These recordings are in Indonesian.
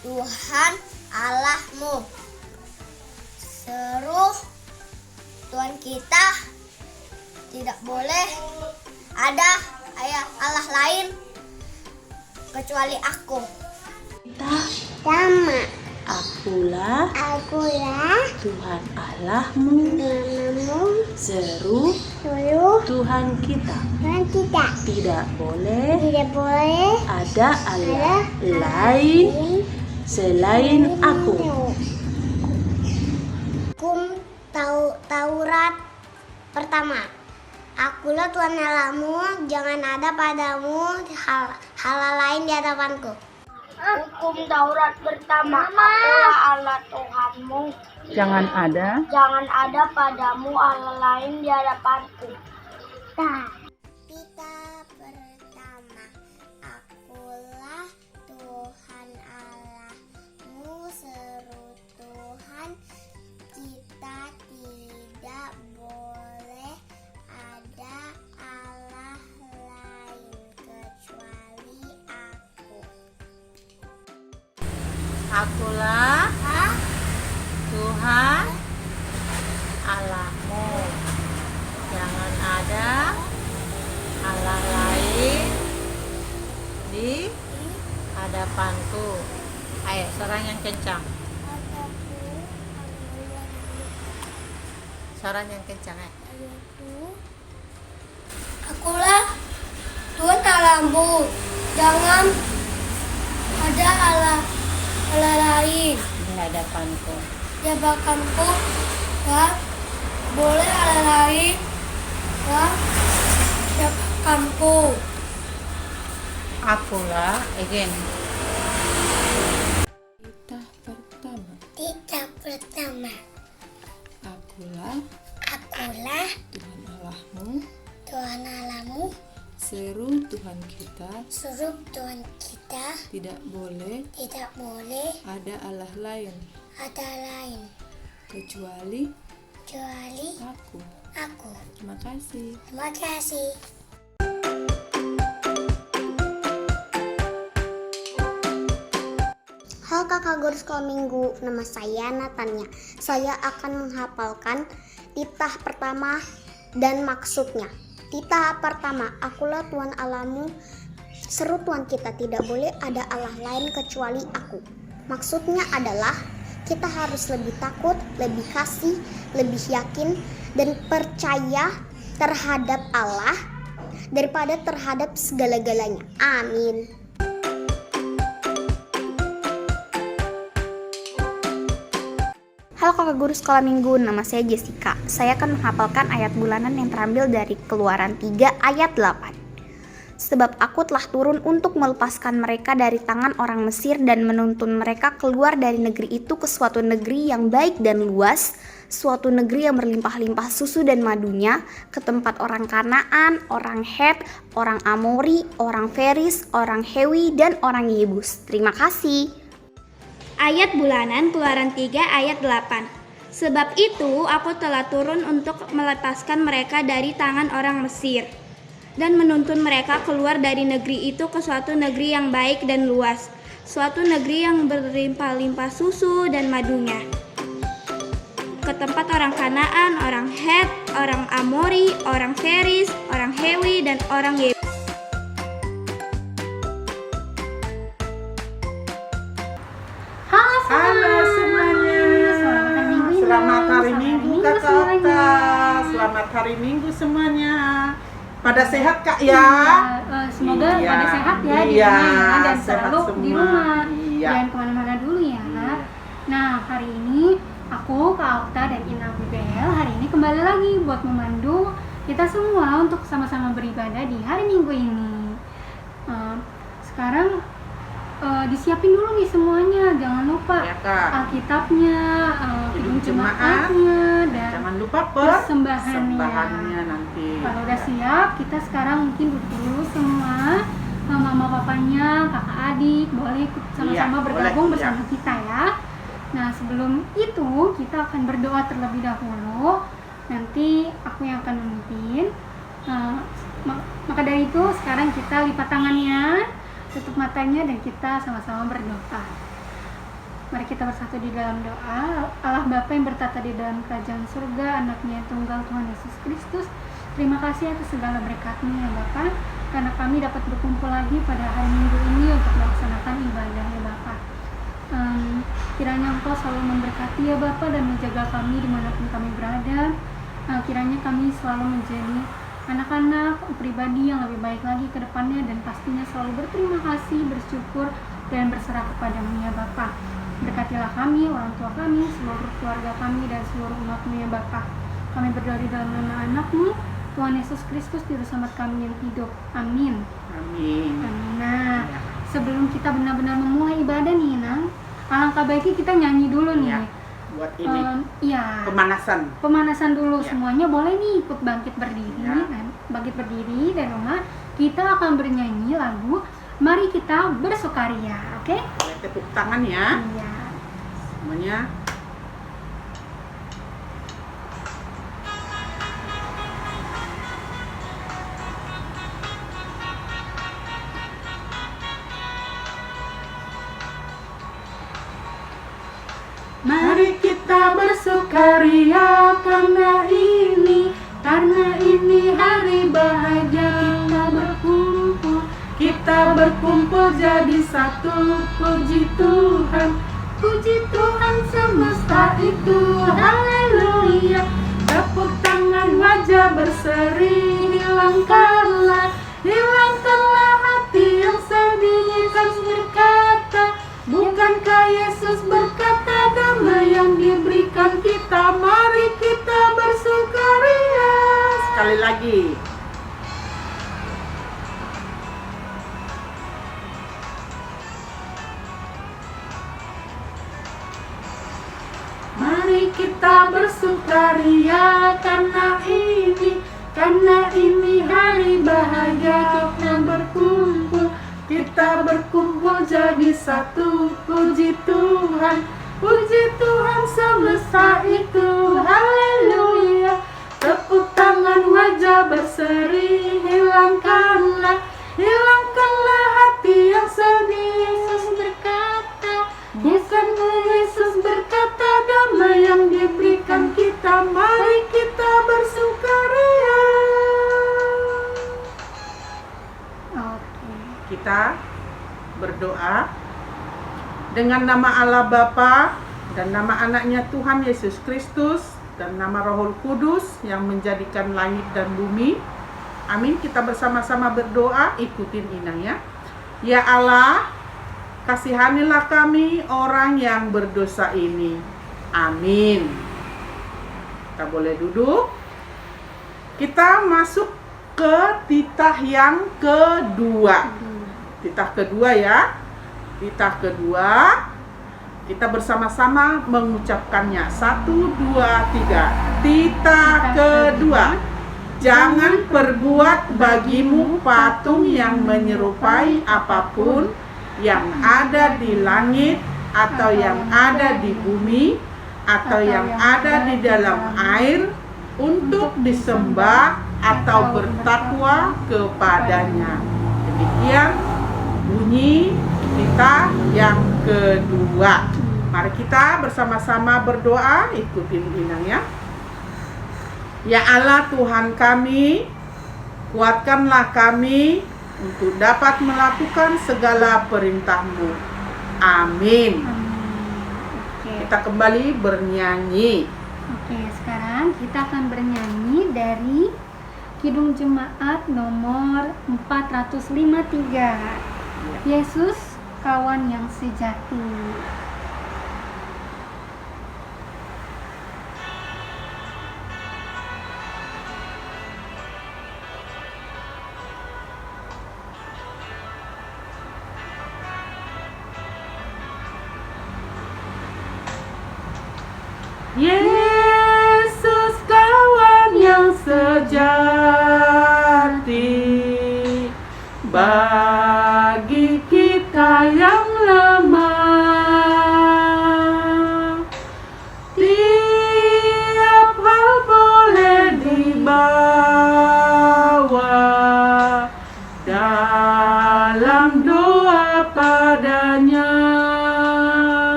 Tuhan Allahmu. Seru Tuhan kita, tidak boleh ada Allah lain kecuali aku. Sama. Akulah Tuhan Allahmu. Seru Tuhan kita. Tidak boleh ada Allah lain selain aku. Hukum Taurat pertama. Akulah Tuhan Allahmu, jangan ada padamu hal lain di hadapanku. Hukum Taurat pertama, akulah Allah Tuhanmu. Jangan ada padamu Allah lain di hadapanku. Kita pertama, akulah Tuhan Allahmu, seru Tuhan kita, tidak boleh ada Allah lain kecuali aku. Akulah Tuhan Allahmu. Jangan ada Allah lain di hadapanku. Ayo, suara yang kencang. Suara yang kencang, Akulah Tuhan Allahmu, jangan ada Allah lain di hadapanku. di hadapanku, dan boleh Allah lain di hadapanku. Akulah again. Kita pertama, Akulah akulah Tuhan Allahmu. Tuhan Allahmu, Seru Tuhan kita. suruh Tuhan kita, Tidak boleh tidak boleh ada Allah lain ada lain kecuali kecuali aku. aku. Terima kasih. Terima kasih. Halo kakak guru sekolah minggu, nama saya Natania. Saya akan menghafalkan titah pertama dan maksudnya. Titah pertama, akulah Tuhan Allahmu, seru Tuhan kita, tidak boleh ada Allah lain kecuali aku. Maksudnya adalah kita harus lebih takut, lebih kasih, lebih yakin dan percaya terhadap Allah daripada terhadap segala-galanya. Amin. Halo kakak guru sekolah minggu, nama saya Jessica. Saya akan menghafalkan ayat bulanan yang terambil dari Keluaran 3 ayat 8. Sebab aku telah turun untuk melepaskan mereka dari tangan orang Mesir dan menuntun mereka keluar dari negeri itu ke suatu negeri yang baik dan luas, suatu negeri yang berlimpah-limpah susu dan madunya, ke tempat orang Kanaan, orang Het, orang Amori, orang Feris, orang Hewi, dan orang Yebus. Terima kasih. Ayat bulanan Keluaran 3 ayat 8. Sebab itu aku telah turun untuk melepaskan mereka dari tangan orang Mesir dan menuntun mereka keluar dari negeri itu ke suatu negeri yang baik dan luas, suatu negeri yang berlimpah-limpah susu dan madunya, ke tempat orang Kanaan, orang Het, orang Amori, orang Feris, orang Hewi, dan orang Yebus. Halo semuanya. Selamat hari Minggu kakak Okta. Selamat hari Minggu semuanya. Pada sehat kak ya? Semoga Iya. pada sehat ya di Iya, rumah dan sehat selalu semua. di rumah. Iya. Jangan kemana-mana dulu ya. Nah, hari ini aku, Kak Okta dan Inabel hari ini kembali lagi buat memandu kita semua untuk sama-sama beribadah di hari Minggu ini. Sekarang disiapin dulu nih semuanya, jangan lupa Ya, Kak. Alkitabnya, Hidung jemaatnya, dan Jangan lupa persembahannya nanti. Kalau udah siap, kita sekarang mungkin duduk dulu semua, mama papanya, kakak adik, boleh ikut sama-sama Iya, bergabung boleh, bersama kita ya. Nah, sebelum itu kita akan berdoa terlebih dahulu. Nanti aku yang akan memimpin. Maka dari itu sekarang kita lipat tangannya, tutup matanya, dan kita sama-sama berdoa. Mari kita bersatu di dalam doa. Allah Bapa yang bertata di dalam kerajaan surga, anaknya yang tunggal Tuhan Yesus Kristus, terima kasih atas segala berkat-Mu ya Bapa, karena kami dapat berkumpul lagi pada hari Minggu ini untuk melaksanakan ibadah ya Bapa. Kiranya Engkau selalu memberkati ya Bapa dan menjaga kami dimanapun kami berada. Kiranya kami selalu menjadi anak-anak pribadi yang lebih baik lagi ke depannya, dan pastinya selalu berterima kasih, bersyukur, dan berserah kepada-Mu ya Bapa. Berkatilah kami, orang tua kami, seluruh keluarga kami, dan seluruh umat-Mu ya Bapa. Kami berdoa di dalam nama anak-Mu, Tuhan Yesus Kristus, Juru Selamat kami yang hidup. Amin. Amin. Amin. Nah, sebelum kita benar-benar memulai ibadah nih, Nang, alangkah baiknya kita nyanyi dulu nih. Ya, buat ini Iya. pemanasan Dulu Ya. semuanya boleh nih ikut bangkit berdiri. Ya. Bangkit berdiri dari rumah. Kita akan bernyanyi lagu Mari Kita Bersukaria, oke? Tepuk tangan ya Iya. semuanya. Mari kita bersukaria karena ini hari bahagia, kita berkumpul jadi satu. Puji Tuhan semesta itu, haleluya. Tepuk tangan, wajah berseri, hilangkanlah hati yang sedih. Yesus berkata, bukankah Yesus berkata damai yang diberikan kita, mari kita bersukaria. Sekali lagi. Mari kita bersukaria karena ini hari bahagia, kita berkumpul jadi satu. Puji Tuhan semesta itu, haleluya. Tepuk tangan, wajah berseri, hilangkanlah hati yang sedih. Yesus berkata, Yesus berkata damai yang diberikan kita, mari kita bersukaria. Oke. Kita berdoa dengan nama Allah Bapa dan nama anaknya Tuhan Yesus Kristus dan nama Roh Kudus yang menjadikan langit dan bumi. Amin. Kita bersama-sama berdoa, ikutin Inang ya. Ya Allah, kasihanilah kami orang yang berdosa ini. Amin. Kita boleh duduk. Kita masuk ke titah yang kedua. Titah kedua ya. Titah kedua. Kita bersama-sama mengucapkannya. 1, 2, 3. Titah kedua. Jangan perbuat bagimu patung yang menyerupai apapun yang ada di langit, atau yang ada di bumi, atau yang ada di dalam air, untuk disembah atau bertakwa kepadanya. Demikian bunyi kita yang kedua. Mari kita bersama-sama berdoa, ikutin Inang ya. Ya Allah Tuhan kami, kuatkanlah kami untuk dapat melakukan segala perintah-Mu. Amin. Oke. Kita kembali bernyanyi. Oke, sekarang kita akan bernyanyi dari Kidung Jemaat nomor 453. Yesus, kawan yang sejati. Yesus kawan yang sejati, bagi kita yang lemah,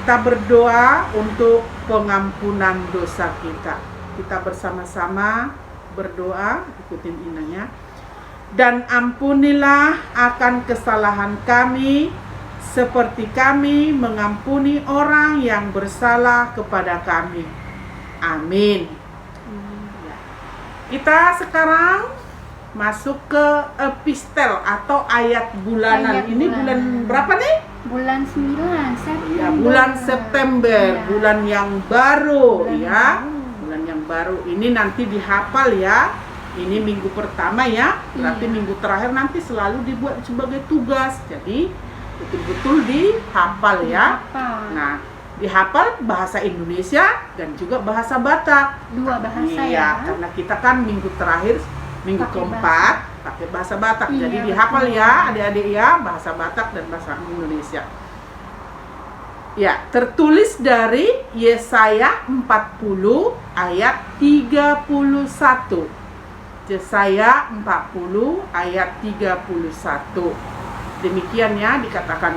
kita berdoa untuk pengampunan dosa kita. Kita bersama-sama berdoa, ikutin inanya. Dan ampunilah akan kesalahan kami, seperti kami mengampuni orang yang bersalah kepada kami. Amin. Ya. Kita sekarang masuk ke epistel atau ayat bulanan. Ini bulan berapa nih? Bulan 9 September. Ya, bulan September, Ya. bulan yang baru Bulan ya. yang baru. Bulan yang baru. Ini nanti dihafal ya. Ini minggu pertama ya. Berarti Iya. minggu terakhir nanti selalu dibuat sebagai tugas. Jadi betul-betul dihafal ya. Apa? Nah, dihafal bahasa Indonesia dan juga bahasa Batak. Dua bahasa Iya, ya. karena kita kan minggu terakhir, minggu Pakai keempat pakai bahasa Batak. Iya, Jadi dihafal betul. ya adik-adik ya, bahasa Batak dan bahasa Indonesia. Ya, tertulis dari Yesaya 40 ayat 31. Yesaya 40 ayat 31. Demikian ya dikatakan.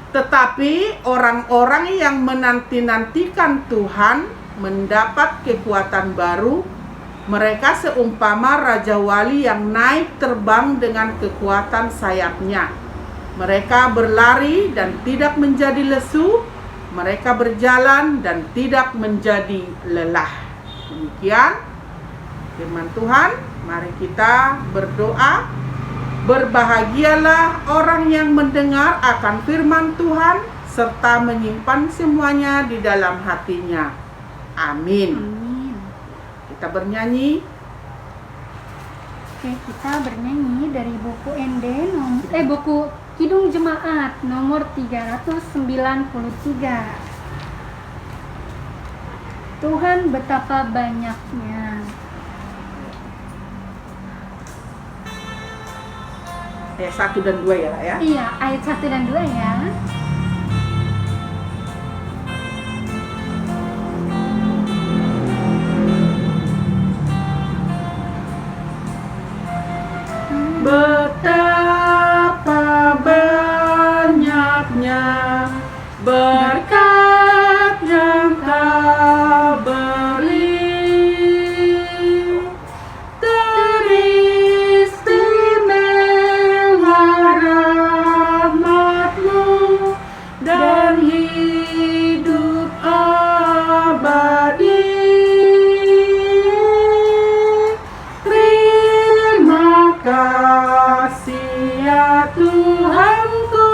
Tetapi orang-orang yang menanti-nantikan Tuhan mendapat kekuatan baru. Mereka seumpama Raja Wali yang naik terbang dengan kekuatan sayapnya. Mereka berlari dan tidak menjadi lesu. Mereka berjalan dan tidak menjadi lelah. Demikian firman Tuhan. Mari kita berdoa. Berbahagialah orang yang mendengar akan firman Tuhan serta menyimpan semuanya di dalam hatinya. Amin. Amin. Kita bernyanyi. Oke, kita bernyanyi dari buku buku Kidung Jemaat nomor 393. Tuhan betapa banyaknya. Ayat 1 dan 2 ya, Kak, ya. Iya, ayat 1 dan 2 ya. Betapa banyaknya berkat yang Kau beri, teristimewa rahmat-Mu dan hidup abadi. Terima kasih ya Tuhanku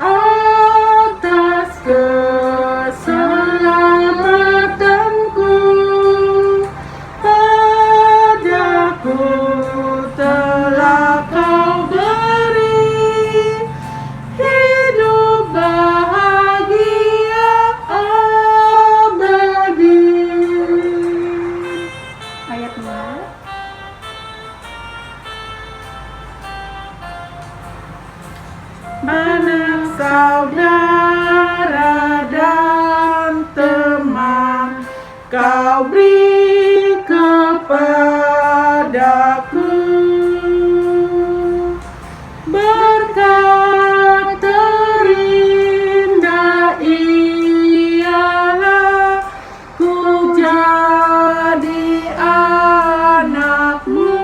atas keselamatanku. Padaku telah Kau beri hidup bahagia abadi. Ayat 2. Anak saudara dan teman Kau beri kepadaku. Berkat terindah ialah ku jadi anak-Mu.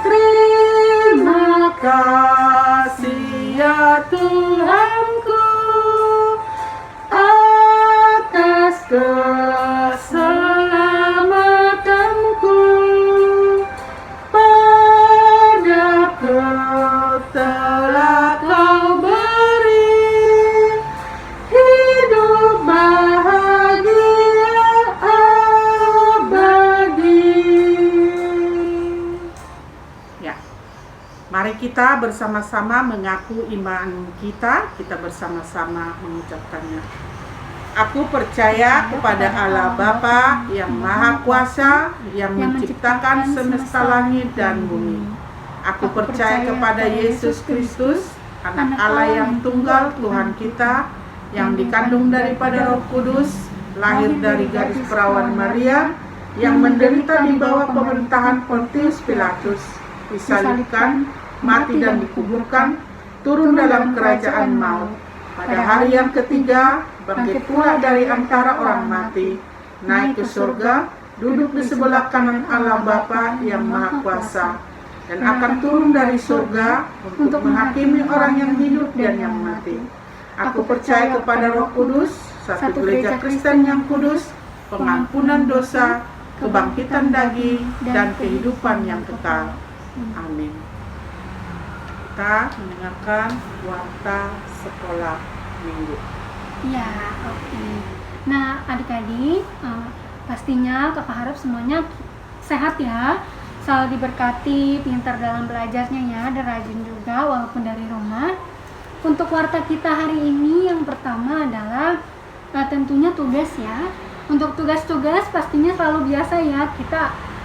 Terima kasih ya Tuhanku atas keselamatanku. Padaku telah Kau beri hidup bahagia abadi. Ya, mari kita bersama-sama mengaku iman kita. Kita bersama-sama mengucapkannya. Aku percaya kepada Allah Bapa yang Maha Kuasa, yang menciptakan semesta langit dan bumi. Aku percaya kepada Yesus Kristus, Anak Allah yang tunggal, Tuhan kita, yang dikandung daripada Roh Kudus, lahir dari gadis perawan Maria, yang menderita di bawah pemerintahan Pontius Pilatus, disalibkan, mati dan dikuburkan, turun dalam kerajaan maut. Pada hari yang ketiga, bangkit pula dari antara orang mati, naik ke surga, duduk di sebelah kanan Allah Bapa yang Maha Kuasa, dan akan turun dari surga untuk menghakimi orang yang hidup dan yang mati. Aku percaya kepada Roh Kudus, satu gereja Kristen yang kudus, pengampunan dosa, kebangkitan daging, dan kehidupan yang kekal. Amin. Kita mendengarkan warta sekolah minggu. Ya, oke. Nah, adik-adik, pastinya kakak harap semuanya sehat ya, selalu diberkati, pintar dalam belajarnya ya, dan rajin juga walaupun dari rumah. Untuk warta kita hari ini yang pertama adalah tentunya tugas ya. Untuk tugas-tugas pastinya selalu biasa ya,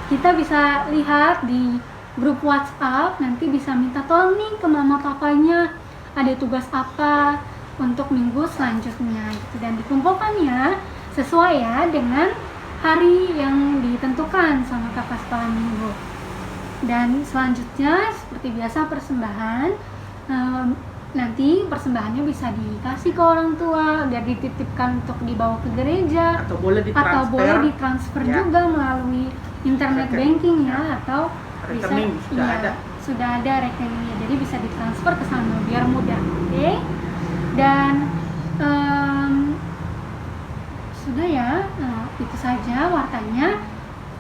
kita bisa lihat di grup WhatsApp, nanti bisa minta tolong nih ke mama papanya ada tugas apa untuk minggu selanjutnya gitu, dan dikumpulkannya sesuai ya dengan hari yang ditentukan sama kakak sekolah minggu. Dan selanjutnya seperti biasa persembahan, nanti persembahannya bisa dikasih ke orang tua biar dititipkan untuk dibawa ke gereja, Atau boleh ditransfer ya, juga melalui internet banking ya, atau rekening sudah ada rekeningnya, jadi bisa ditransfer ke sana biar mudah. Oke. Dan sudah ya, itu saja wartanya.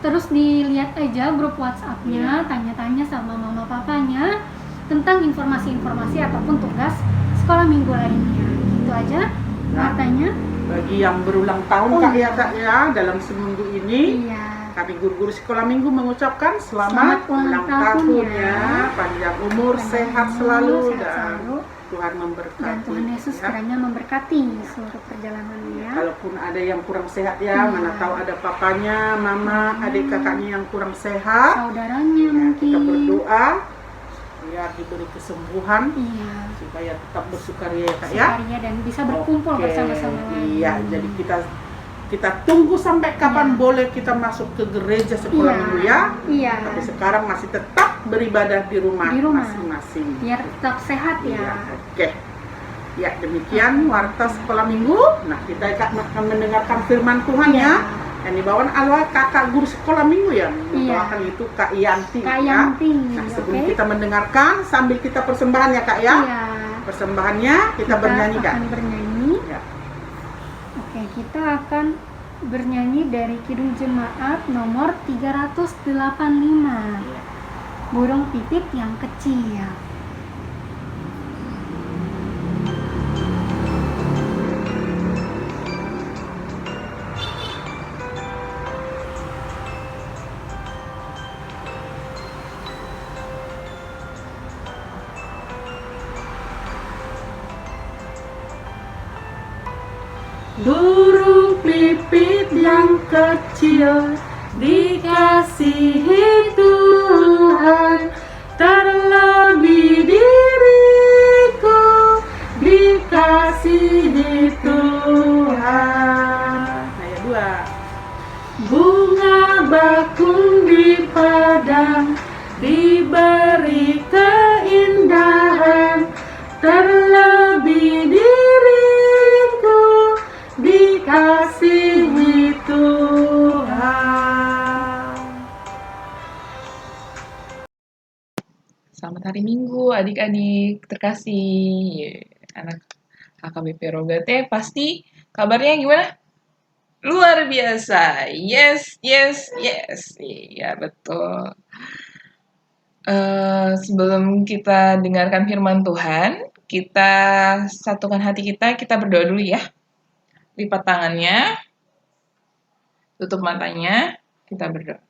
Terus dilihat aja grup WhatsApp-nya, tanya-tanya sama mama papanya tentang informasi-informasi ataupun tugas sekolah minggu lainnya. Itu aja wartanya. Bagi yang berulang tahun Kak ya, dalam seminggu ini, Iya. kami guru-guru sekolah minggu mengucapkan selamat ulang tahun ya, panjang umur, sehat selalu, dan Tuhan memberkati. Dan Tuhan Yesus kiranya memberkati seluruh perjalanannya. Kalaupun ada yang kurang sehat ya, mana tahu ada papanya, mama, adik kakaknya yang kurang sehat, Saudaranya ya, mungkin. kita berdoa biar diberi kesembuhan Iya. supaya tetap bersukaria ya Kak ya. Sukaria dan bisa berkumpul Oke, bersama-sama lagi. Iya, jadi kita tunggu sampai kapan boleh kita masuk ke gereja sekolah minggu ya. Iya. Tapi sekarang masih tetap beribadah di rumah masing-masing. Biar tetap sehat ya. Iya, oke. Ya, demikian warta sekolah minggu. Nah, kita akan mendengarkan firman Tuhan ya. Yang dibawakan oleh kakak guru sekolah minggu ya. Mendoakan itu Kak Yanti. Kak Yanti. Nah, sebelum kita mendengarkan sambil kita persembahan ya Kak ya. Iya. Persembahannya kita bernyanyi Kak. Akan bernyanyi. Ya. Oke, kita akan bernyanyi dari Kidung Jemaat nomor 385. Burung pipit yang kecil. Burung pipit yang kecil dikasihi Tuhan, terlebih diriku dikasihi Tuhan. Ayat 2. Bunga bakung di padang diberi keindahan, terlebih diriku dikasihi Tuhan. Selamat hari Minggu adik-adik terkasih. Anak HKBP Rogate pasti kabarnya gimana? Luar biasa. Yes. Iya, betul. Sebelum kita dengarkan firman Tuhan, kita satukan hati kita berdoa dulu ya. Lipat tangannya, tutup matanya, kita berdoa.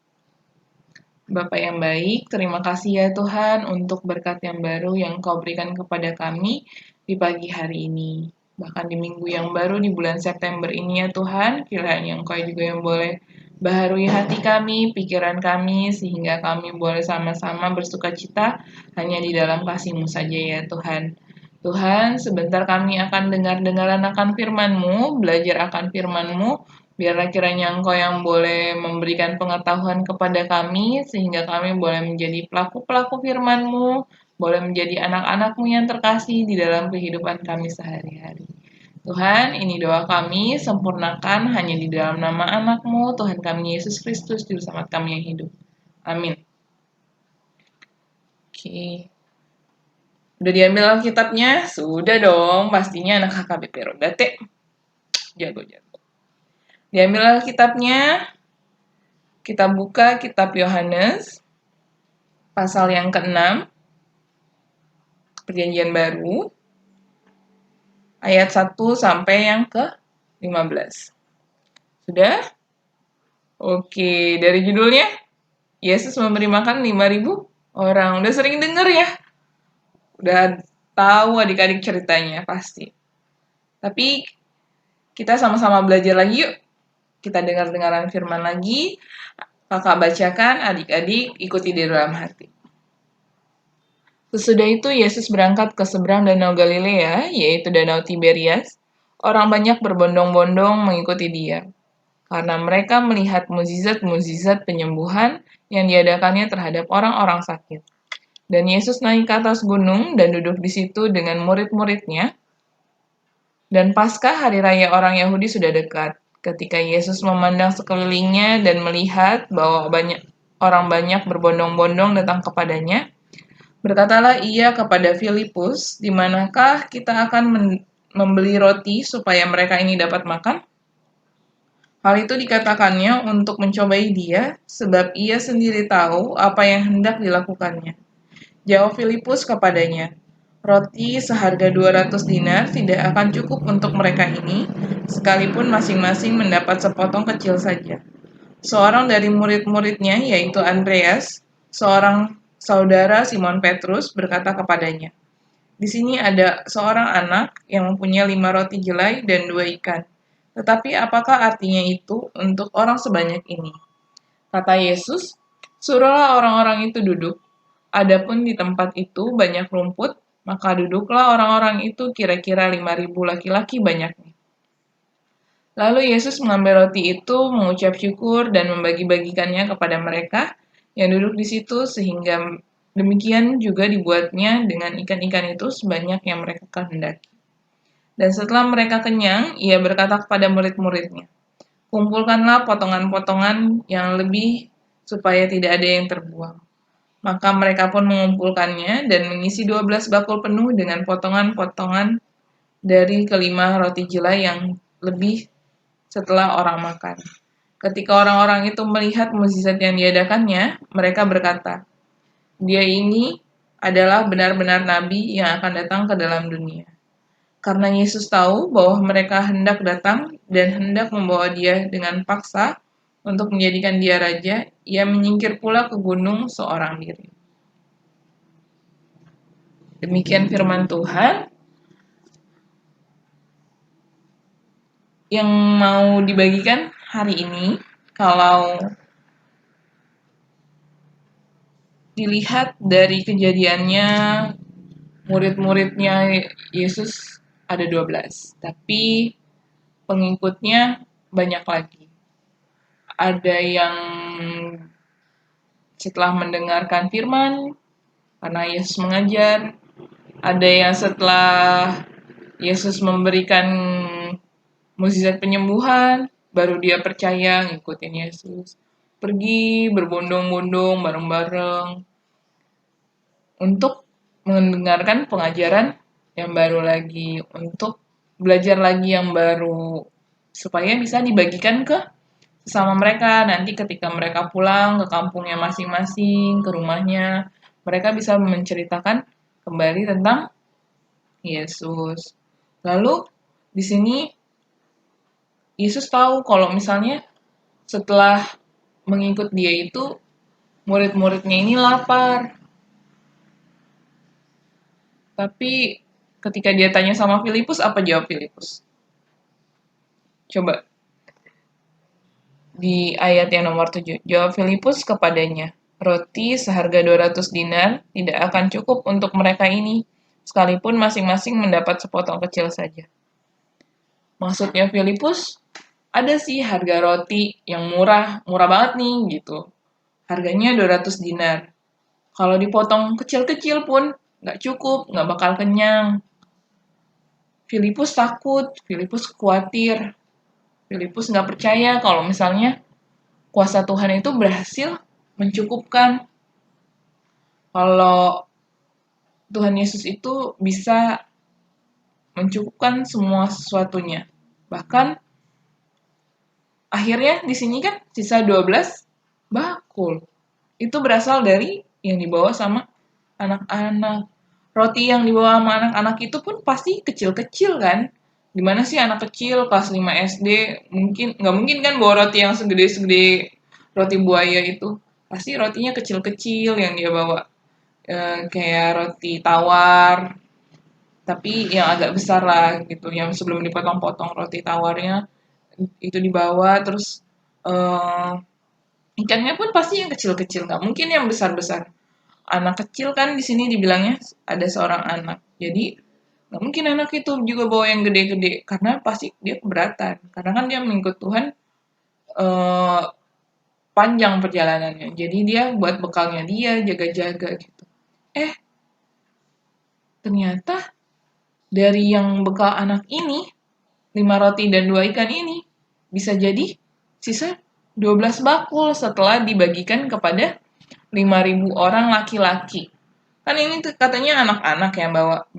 Bapa yang baik, terima kasih ya Tuhan untuk berkat yang baru yang Kau berikan kepada kami di pagi hari ini. Bahkan di minggu yang baru di bulan September ini ya Tuhan, kiranya Engkau juga yang boleh baharui hati kami, pikiran kami, sehingga kami boleh sama-sama bersukacita hanya di dalam kasih-Mu saja ya Tuhan. Tuhan, sebentar kami akan dengar-dengaran akan firman-Mu, belajar akan firman-Mu, biarlah kiranya Engkau yang boleh memberikan pengetahuan kepada kami, sehingga kami boleh menjadi pelaku-pelaku firman-Mu, boleh menjadi anak-anak-Mu yang terkasih di dalam kehidupan kami sehari-hari. Tuhan, ini doa kami, sempurnakan hanya di dalam nama anak-Mu, Tuhan kami Yesus Kristus, Juru Selamat kami yang hidup. Amin. Oke. Udah diambil Alkitabnya? Sudah dong, pastinya anak HKBP Rodate. Jago-jago. Diambil Alkitabnya, kita buka kitab Yohanes, pasal yang ke-6, Perjanjian Baru, ayat 1 sampai yang ke-15. Sudah? Oke, dari judulnya, Yesus memberi makan 5.000 orang. Udah sering denger ya? Udah tahu adik-adik ceritanya, pasti. Tapi, kita sama-sama belajar lagi yuk. Kita dengar-dengaran firman lagi. Kakak bacakan, adik-adik ikuti di dalam hati. Sesudah itu, Yesus berangkat ke seberang Danau Galilea, yaitu Danau Tiberias. Orang banyak berbondong-bondong mengikuti dia, karena mereka melihat mukjizat-mukjizat penyembuhan yang diadakannya terhadap orang-orang sakit. Dan Yesus naik ke atas gunung dan duduk di situ dengan murid-muridnya. Dan Paskah hari raya orang Yahudi sudah dekat. Ketika Yesus memandang sekelilingnya dan melihat bahwa orang banyak berbondong-bondong datang kepadanya, berkatalah ia kepada Filipus, "Di manakah kita akan membeli roti supaya mereka ini dapat makan?" Hal itu dikatakannya untuk mencobai dia, sebab ia sendiri tahu apa yang hendak dilakukannya. Jawab Filipus kepadanya, "Roti seharga 200 dinar tidak akan cukup untuk mereka ini, sekalipun masing-masing mendapat sepotong kecil saja." Seorang dari murid-muridnya, yaitu Andreas, seorang saudara Simon Petrus, berkata kepadanya, "Di sini ada seorang anak yang mempunyai 5 roti jelai dan 2 ikan. Tetapi apakah artinya itu untuk orang sebanyak ini?" Kata Yesus, "Suruhlah orang-orang itu duduk." Adapun di tempat itu banyak rumput, maka duduklah orang-orang itu kira-kira 5.000 laki-laki banyaknya. Lalu Yesus mengambil roti itu, mengucap syukur, dan membagi-bagikannya kepada mereka yang duduk di situ, sehingga demikian juga dibuatnya dengan ikan-ikan itu sebanyak yang mereka kehendaki. Dan setelah mereka kenyang, ia berkata kepada murid-muridnya, "Kumpulkanlah potongan-potongan yang lebih, supaya tidak ada yang terbuang." Maka mereka pun mengumpulkannya dan mengisi 12 bakul penuh dengan potongan-potongan dari kelima roti jelai yang lebih setelah orang makan. Ketika orang-orang itu melihat mukjizat yang diadakannya, mereka berkata, "Dia ini adalah benar-benar nabi yang akan datang ke dalam dunia." Karena Yesus tahu bahwa mereka hendak datang dan hendak membawa dia dengan paksa untuk menjadikan dia raja, ia menyingkir pula ke gunung seorang diri. Demikian firman Tuhan. Yang mau dibagikan hari ini, kalau dilihat dari kejadiannya, murid-muridnya Yesus ada 12, tapi pengikutnya banyak lagi. Ada yang setelah mendengarkan firman, karena Yesus mengajar, ada yang setelah Yesus memberikan mukjizat penyembuhan, baru dia percaya ngikutin Yesus. Pergi berbondong-bondong bareng-bareng untuk mendengarkan pengajaran yang baru lagi, untuk belajar lagi yang baru, supaya bisa dibagikan ke sesama mereka. Nanti ketika mereka pulang ke kampungnya masing-masing, ke rumahnya, mereka bisa menceritakan kembali tentang Yesus. Lalu di sini Yesus tahu kalau misalnya setelah mengikut dia itu, murid-muridnya ini lapar. Tapi ketika dia tanya sama Filipus, apa jawab Filipus? Coba. Di ayat yang nomor 7. Jawab Filipus kepadanya, "Roti seharga 200 dinar tidak akan cukup untuk mereka ini, sekalipun masing-masing mendapat sepotong kecil saja." Maksudnya Filipus, ada sih harga roti yang murah banget nih gitu. Harganya 200 dinar. Kalau dipotong kecil-kecil pun nggak cukup, nggak bakal kenyang. Filipus takut, Filipus khawatir, Filipus nggak percaya kalau misalnya kuasa Tuhan itu berhasil mencukupkan. Kalau Tuhan Yesus itu bisa mencukupkan semua sesuatunya. Bahkan akhirnya di sini kan sisa 12 bakul. Itu berasal dari yang dibawa sama anak-anak. Roti yang dibawa sama anak-anak itu pun pasti kecil-kecil kan. Gimana sih anak kecil kelas 5 SD nggak mungkin kan bawa roti yang segede-segede roti buaya itu. Pasti rotinya kecil-kecil yang dia bawa. Kayak roti tawar, tapi yang agak besar lah gitu, yang sebelum dipotong-potong roti tawarnya itu dibawa, terus ikannya pun pasti yang kecil-kecil, nggak mungkin yang besar-besar. Anak kecil kan di sini dibilangnya ada seorang anak, jadi nggak mungkin anak itu juga bawa yang gede-gede, karena pasti dia keberatan, karena kan dia mengikut Tuhan panjang perjalanannya, jadi dia buat bekalnya dia jaga-jaga gitu. Ternyata dari yang bekal anak ini, 5 roti dan 2 ikan ini, bisa jadi sisa 12 bakul setelah dibagikan kepada 5.000 orang laki-laki. Kan ini katanya anak-anak yang bawa,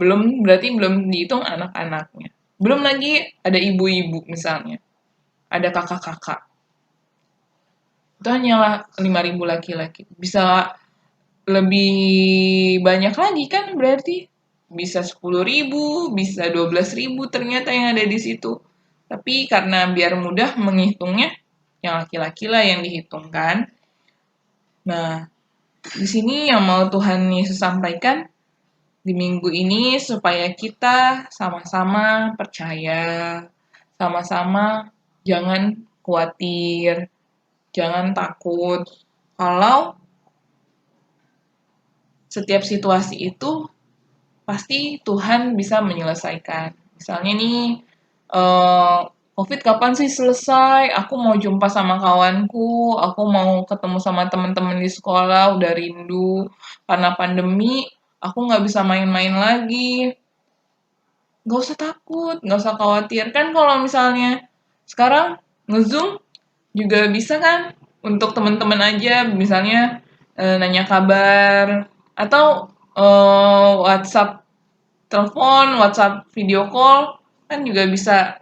berarti belum dihitung anak-anaknya. Belum lagi ada ibu-ibu misalnya, ada kakak-kakak. Itu hanyalah 5.000 laki-laki. Bisa lebih banyak lagi kan berarti. Bisa 10.000, bisa 12.000 ternyata yang ada di situ. Tapi karena biar mudah menghitungnya, yang laki-laki lah yang dihitungkan. Nah, di sini yang mau Tuhan Yesus sampaikan di minggu ini supaya kita sama-sama percaya, sama-sama jangan khawatir, jangan takut. Kalau setiap situasi itu pasti Tuhan bisa menyelesaikan. Misalnya nih, COVID kapan sih selesai? Aku mau jumpa sama kawanku, aku mau ketemu sama teman-teman di sekolah, udah rindu. Karena pandemi, aku nggak bisa main-main lagi. Nggak usah takut, nggak usah khawatir. Kan kalau misalnya sekarang nge-Zoom juga bisa kan untuk teman-teman aja, misalnya nanya kabar, atau WhatsApp telepon, WhatsApp video call, kan juga bisa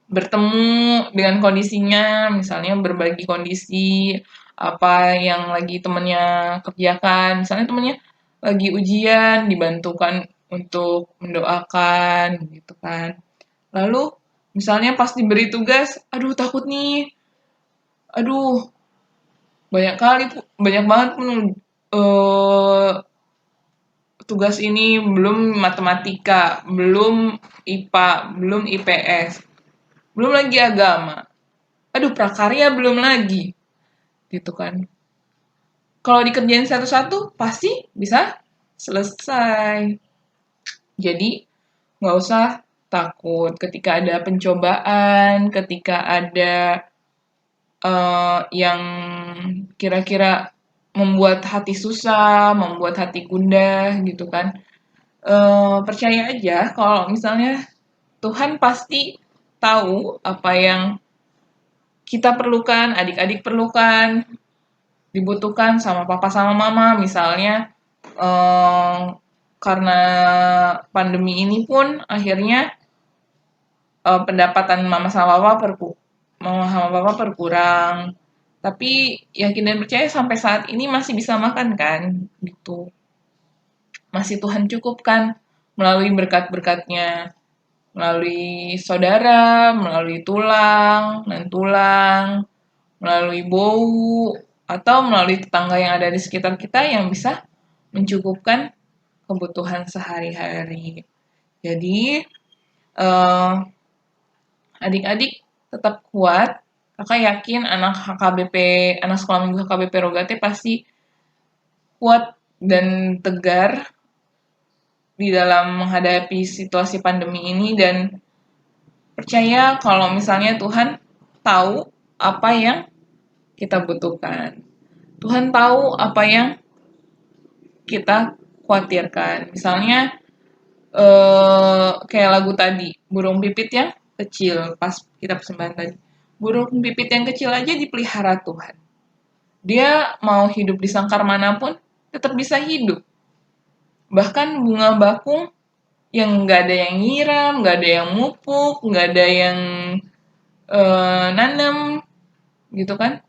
bertemu dengan kondisinya, misalnya berbagi kondisi, apa yang lagi temennya kerjakan, misalnya temennya lagi ujian, dibantukan untuk mendoakan, gitu kan. Lalu, misalnya pas diberi tugas, aduh takut nih, aduh banyak banget pun tugas ini, belum matematika, belum IPA, belum IPS, belum lagi agama. Aduh, prakarya belum lagi. Gitu kan. Kalau dikerjain satu-satu, pasti bisa selesai. Jadi, nggak usah takut ketika ada pencobaan, ketika ada yang kira-kira membuat hati susah, membuat hati gundah gitu kan. Percaya aja kalau misalnya Tuhan pasti tahu apa yang kita perlukan, adik-adik perlukan, dibutuhkan sama papa sama mama. Misalnya karena pandemi ini pun akhirnya pendapatan mama sama papa berkurang. Tapi yakin dan percaya sampai saat ini masih bisa makan kan, gitu. Masih Tuhan cukupkan melalui berkat-berkatnya, melalui saudara, melalui tulang, melalui bau, atau melalui tetangga yang ada di sekitar kita yang bisa mencukupkan kebutuhan sehari-hari. Jadi, adik-adik tetap kuat. Kakak yakin anak sekolah minggu HKBP Rogate pasti kuat dan tegar di dalam menghadapi situasi pandemi ini, dan percaya kalau misalnya Tuhan tahu apa yang kita butuhkan. Tuhan tahu apa yang kita khawatirkan. Misalnya kayak lagu tadi, burung pipit yang kecil, pas kita persembahan tadi. Burung pipit yang kecil aja dipelihara Tuhan. Dia mau hidup di sangkar manapun, tetap bisa hidup. Bahkan bunga bakung yang nggak ada yang nyiram, nggak ada yang mupuk, nggak ada yang nanam, gitu kan.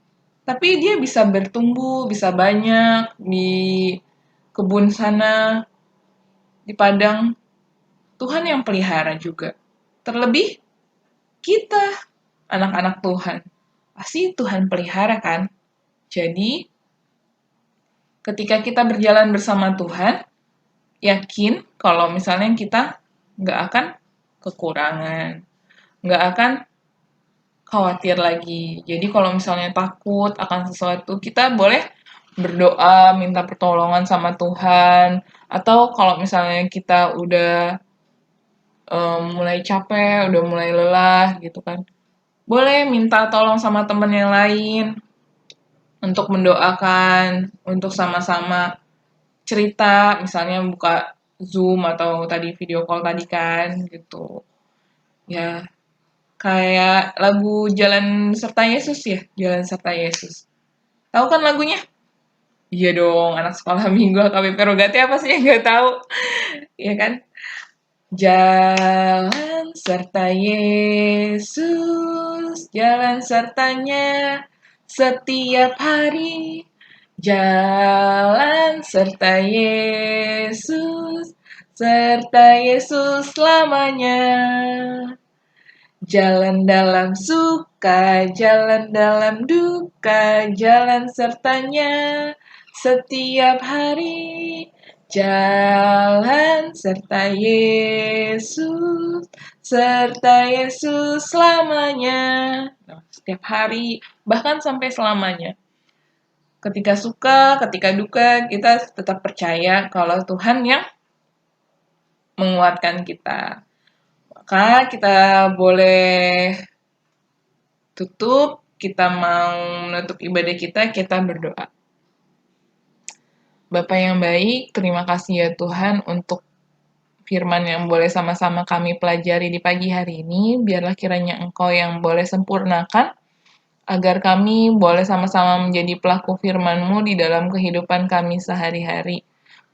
Tapi dia bisa bertumbuh, bisa banyak di kebun sana, di padang. Tuhan yang pelihara juga. Terlebih kita, anak-anak Tuhan. Pasti Tuhan pelihara kan? Jadi, ketika kita berjalan bersama Tuhan, yakin kalau misalnya kita nggak akan kekurangan, nggak akan khawatir lagi. Jadi kalau misalnya takut akan sesuatu, kita boleh berdoa, minta pertolongan sama Tuhan. Atau kalau misalnya kita udah mulai capek, udah mulai lelah gitu kan, boleh minta tolong sama teman yang lain untuk mendoakan, untuk sama-sama cerita, misalnya buka Zoom atau tadi video call tadi kan, gitu. Ya, kayak lagu Jalan Serta Yesus ya, Jalan Serta Yesus. Tahu kan lagunya? Iya dong, anak sekolah minggu AKBP Rogate apa sih yang nggak tahu? Iya kan? Jalan serta Yesus, jalan sertanya setiap hari. Jalan serta Yesus selamanya. Jalan dalam suka, jalan dalam duka, jalan sertanya setiap hari. Jalan serta Yesus selamanya. Nah, setiap hari, bahkan sampai selamanya. Ketika suka, ketika duka, kita tetap percaya kalau Tuhan yang menguatkan kita. Maka kita boleh tutup, kita mau menutup ibadah kita berdoa. Bapa yang baik, terima kasih ya Tuhan untuk firman yang boleh sama-sama kami pelajari di pagi hari ini. Biarlah kiranya Engkau yang boleh sempurnakan, agar kami boleh sama-sama menjadi pelaku firman-Mu di dalam kehidupan kami sehari-hari.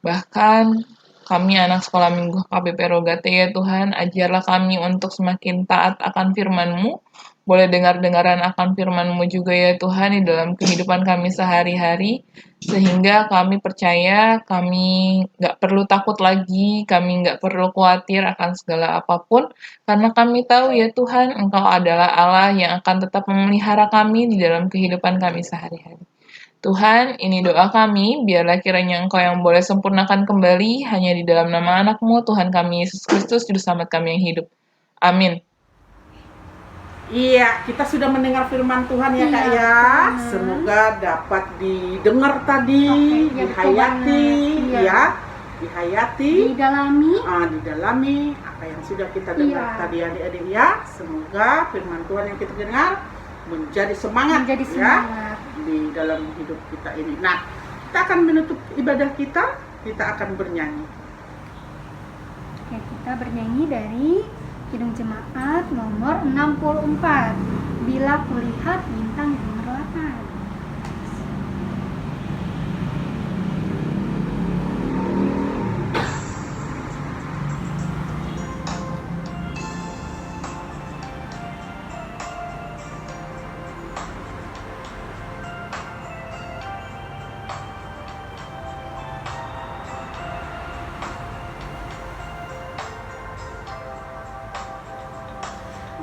Bahkan kami anak sekolah minggu KBP Rogate ya Tuhan, ajarlah kami untuk semakin taat akan firman-Mu, boleh dengar-dengaran akan firman-Mu juga ya Tuhan di dalam kehidupan kami sehari-hari, sehingga kami percaya kami nggak perlu takut lagi, kami nggak perlu khawatir akan segala apapun, karena kami tahu ya Tuhan, Engkau adalah Allah yang akan tetap memelihara kami di dalam kehidupan kami sehari-hari. Tuhan, ini doa kami, biarlah kiranya Engkau yang boleh sempurnakan kembali hanya di dalam nama anak-Mu, Tuhan kami Yesus Kristus, Juru Selamat kami yang hidup. Amin. Iya, kita sudah mendengar firman Tuhan ya Kak ya. Semoga dapat didengar tadi, dihayati, dihayati, didalami apa yang sudah kita dengar tadi adik-adik ya. Semoga firman Tuhan yang kita dengar menjadi semangat di dalam hidup kita ini. Nah, kita akan menutup ibadah kita akan bernyanyi. Oke, kita bernyanyi dari Kidung Jemaat nomor 64, Bila Kulihat Bintang Gemerlapan.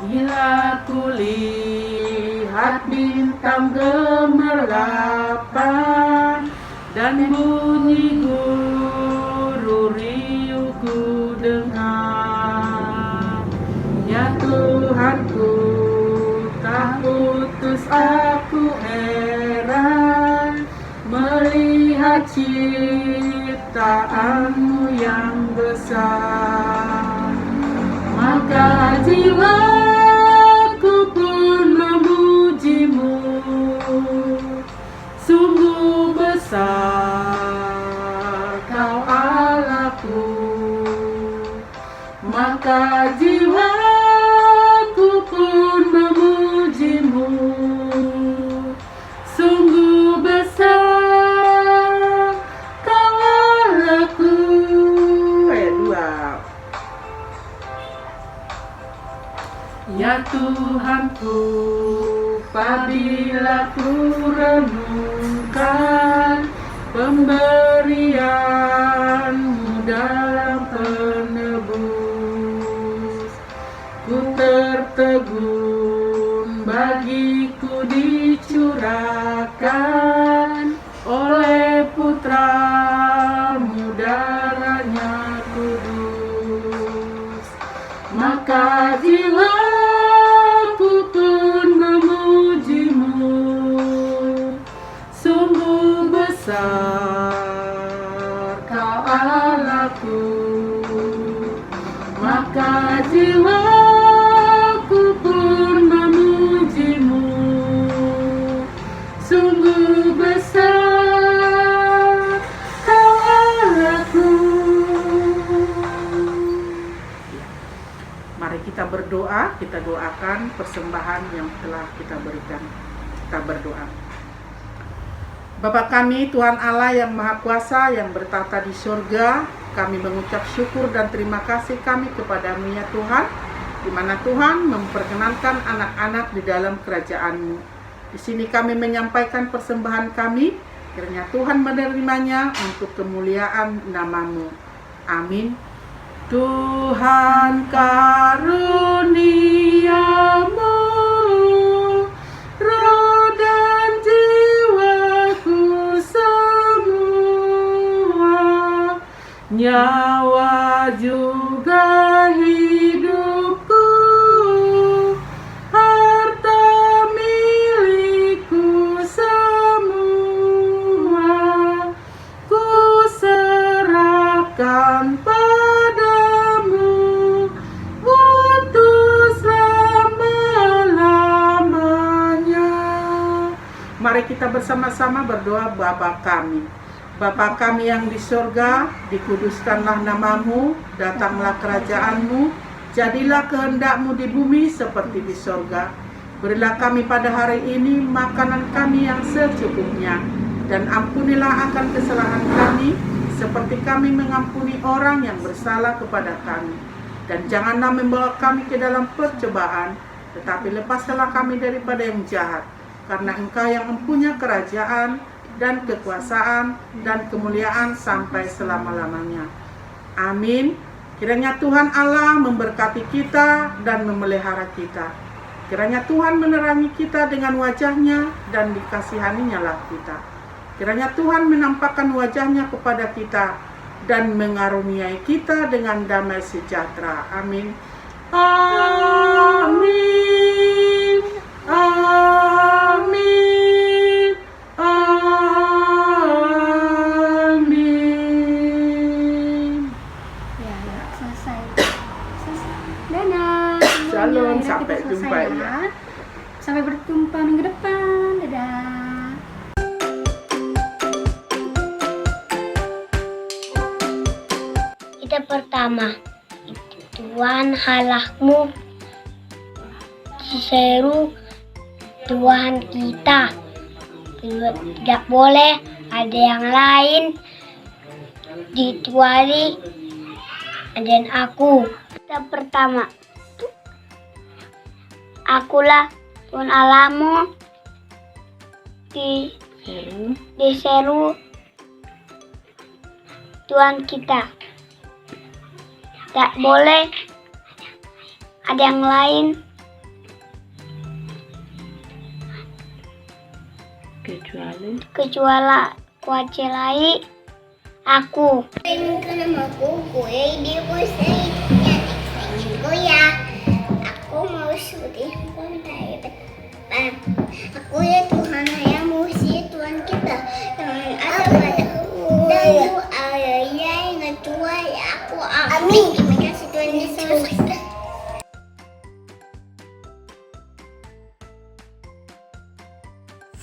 Bila kulihat bintang gemerlapan dan bunyi guru riuhku dengar, ya Tuhanku tak putus aku heran melihat ciptaanmu yang besar. Maka jiwaku pun memujimu, sungguh besar Kau Allah. Tuhanku, apabila ku renungkan pemberian-Mu dalam penebus, ku tertegun bagiku dicurahkan oleh Putra-Mu darahnya kudus. Maka jiwaku pun memuji-Mu, sungguh besar Kau Allahku. Maka jiwaku pun memuji-Mu, sungguh besar Kau Allahku. Mari kita berdoa, kita doakan persembahan yang telah kita berikan. Kita berdoa. Bapa kami, Tuhan Allah yang Maha Kuasa, yang bertata di surga, kami mengucap syukur dan terima kasih kami kepada-Mu ya Tuhan, di mana Tuhan memperkenankan anak-anak di dalam kerajaan-Mu. Di sini kami menyampaikan persembahan kami, kiranya Tuhan menerimanya untuk kemuliaan nama-Mu. Amin. Tuhan karuniamu, roh dan jiwaku semua, nyawa juga hidupku, harta milikku semua, ku serahkan padamu untuk selama-lamanya. Mari kita bersama-sama berdoa. Bapa kami, Bapa kami yang di surga, dikuduskanlah nama-Mu, datanglah kerajaan-Mu, jadilah kehendak-Mu di bumi seperti di surga. Berilah kami pada hari ini makanan kami yang secukupnya, dan ampunilah akan kesalahan kami, seperti kami mengampuni orang yang bersalah kepada kami. Dan janganlah membawa kami ke dalam percobaan, tetapi lepaskanlah kami daripada yang jahat. Karena Engkau yang mempunyai kerajaan dan kekuasaan dan kemuliaan sampai selama-lamanya. Amin. Kiranya Tuhan Allah memberkati kita dan memelihara kita. Kiranya Tuhan menerangi kita dengan wajah-Nya dan dikasihani-Nya lah kita. Kiranya Tuhan menampakkan wajah-Nya kepada kita dan mengaruniai kita dengan damai sejahtera. Amin. Amin. Amin. Amin. Ya, selesai. Dadah. Shalom, Akhirnya sampai kita selesai jumpa ya. Sampai berjumpa minggu depan. Dadah. Kita pertama, Tuhan Allahmu, seru Tuhan kita. Tidak boleh ada yang lain kecuali dan aku. Kita pertama, akulah Tuhan Allahmu, diseru Tuhan kita. Tak boleh ada yang lain kecuali aku. Aku mau syuting dari depan. Aku ya Tuhan yang musi Tuhan kita yang ada padaku. Dan doa ya yang tua ya aku. Amin. Terima kasih Tuhan Yesus.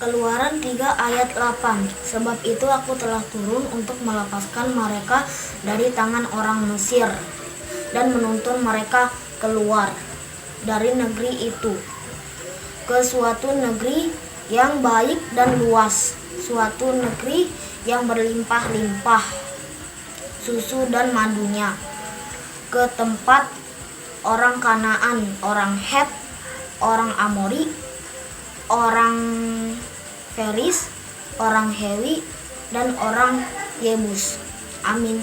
Keluaran 3 ayat 8. Sebab itu aku telah turun untuk melepaskan mereka dari tangan orang Mesir dan menuntun mereka keluar dari negeri itu ke suatu negeri yang baik dan luas, suatu negeri yang berlimpah-limpah susu dan madunya, ke tempat orang Kanaan, orang Het, orang Amori, orang Feris, orang Hewi, dan orang Yebus. Amin.